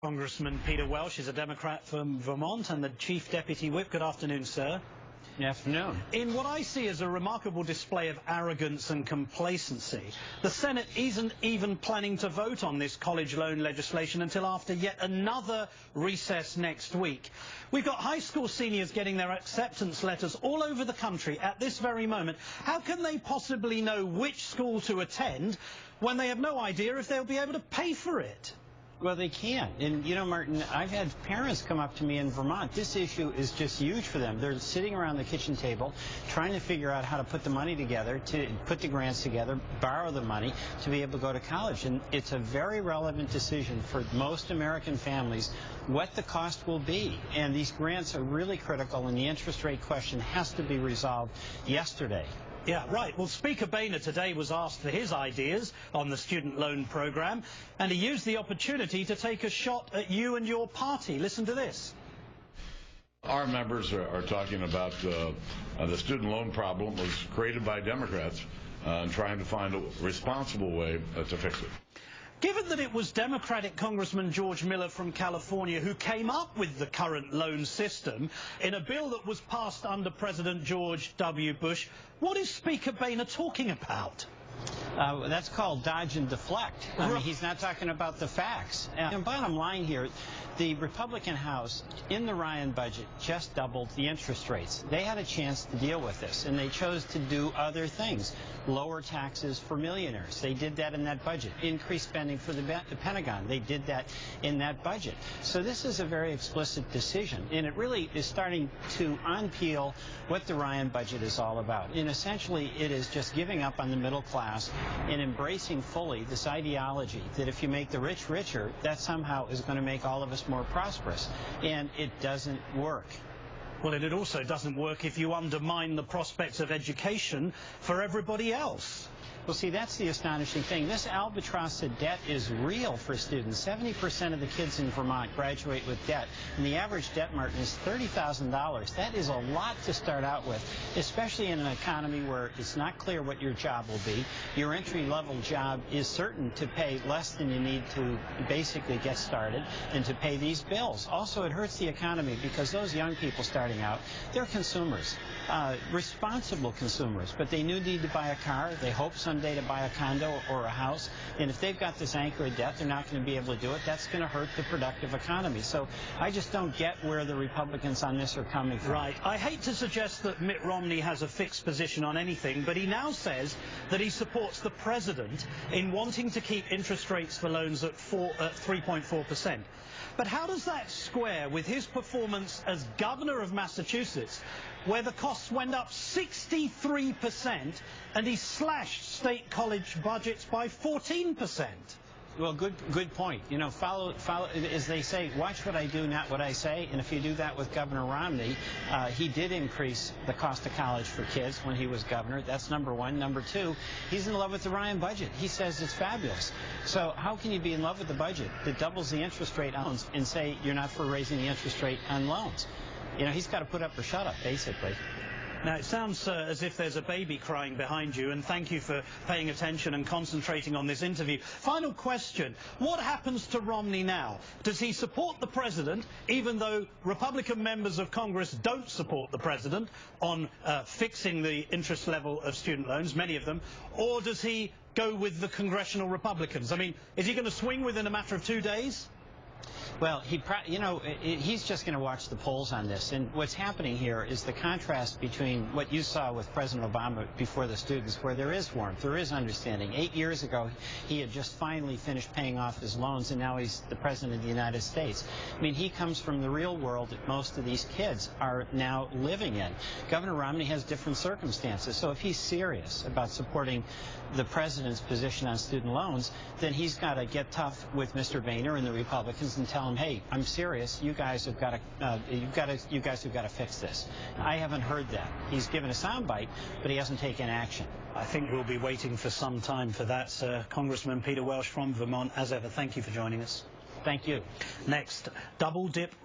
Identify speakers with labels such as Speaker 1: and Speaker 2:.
Speaker 1: Congressman Peter Welch is a Democrat from Vermont and the Chief Deputy Whip. Good afternoon, sir.
Speaker 2: Good afternoon.
Speaker 1: In what I see as a remarkable display of arrogance and complacency, the Senate isn't even planning to vote on this college loan legislation until after yet another recess next week. We've got high school seniors getting their acceptance letters all over the country at this very moment. How can they possibly know which school to attend when they have no idea if they'll be able to pay for it?
Speaker 2: Well, they can't. And, you know, Martin, I've had parents come up to me in Vermont. This issue is just huge for them. They're sitting around the kitchen table trying to figure out how to put the money together, to put the grants together, borrow the money to be able to go to college. And it's a very relevant decision for most American families what the cost will be. And these grants are really critical, and the interest rate question has to be resolved yesterday.
Speaker 1: Yeah, right. Well, Speaker Boehner today was asked for his ideas on the student loan program, and he used the opportunity to take a shot at you and your party. Listen to this.
Speaker 3: Our members are talking about the student loan problem was created by Democrats and trying to find a responsible way to fix it.
Speaker 1: Given that it was Democratic Congressman George Miller from California who came up with the current loan system in a bill that was passed under President George W. Bush, what is Speaker Boehner talking about?
Speaker 2: That's called dodge and deflect. I mean, he's not talking about the facts. And bottom line here, the Republican House in the Ryan budget just doubled the interest rates. They had a chance to deal with this, and they chose to do other things. Lower taxes for millionaires. They did that in that budget. Increased spending for the Pentagon. They did that in that budget. So this is a very explicit decision, and it really is starting to unpeel what the Ryan budget is all about. And essentially, it is just giving up on the middle class and embracing fully this ideology that if you make the rich richer, that somehow is going to make all of us more prosperous. And it doesn't work.
Speaker 1: Well, and it also doesn't work if you undermine the prospects of education for everybody else.
Speaker 2: Well, see, that's the astonishing thing. This albatross of debt is real for students. 70% of the kids in Vermont graduate with debt, and the average debt, Martin, is $30,000. That is a lot to start out with, especially in an economy where it's not clear what your job will be. Your entry-level job is certain to pay less than you need to basically get started and to pay these bills. Also, it hurts the economy because those young people starting out, they're consumers, responsible consumers, but they do need to buy a car. They hope someday to buy a condo or a house, and if they've got this anchor of debt, they're not going to be able to do it. That's going to hurt the productive economy. So I just don't get where the Republicans on this are coming from.
Speaker 1: Right. I hate to suggest that Mitt Romney has a fixed position on anything, but he now says that he supports the president in wanting to keep interest rates for loans at 3.4%. But how does that square with his performance as governor of Massachusetts, where the costs went up 63% and he slashed state college budgets by 14%?
Speaker 2: Well, good point. You know, follow, as they say, watch what I do, not what I say. And if you do that with Governor Romney, he did increase the cost of college for kids when he was governor. That's number one. Number two, he's in love with the Ryan budget. He says it's fabulous. So how can you be in love with the budget that doubles the interest rate on loans and say you're not for raising the interest rate on loans? You know, he's got to put up or shut up, basically.
Speaker 1: Now, it sounds as if there's a baby crying behind you, and thank you for paying attention and concentrating on this interview. Final question. What happens to Romney now? Does he support the president, even though Republican members of Congress don't support the president on fixing the interest level of student loans, many of them, or does he go with the congressional Republicans? I mean, is he going to swing within a matter of 2 days?
Speaker 2: Well, he's just going to watch the polls on this. And what's happening here is the contrast between what you saw with President Obama before the students, where there is warmth, there is understanding. 8 years ago, he had just finally finished paying off his loans, and now he's the president of the United States. I mean, he comes from the real world that most of these kids are now living in. Governor Romney has different circumstances. So if he's serious about supporting the president's position on student loans, then he's got to get tough with Mr. Boehner and the Republicans and tell him, hey, I'm serious. You guys have got to fix this. I haven't heard that. He's given a soundbite, but he hasn't taken action.
Speaker 1: I think we'll be waiting for some time for that, sir. Congressman Peter Welch from Vermont, as ever, thank you for joining us.
Speaker 2: Thank you.
Speaker 1: Next, double dip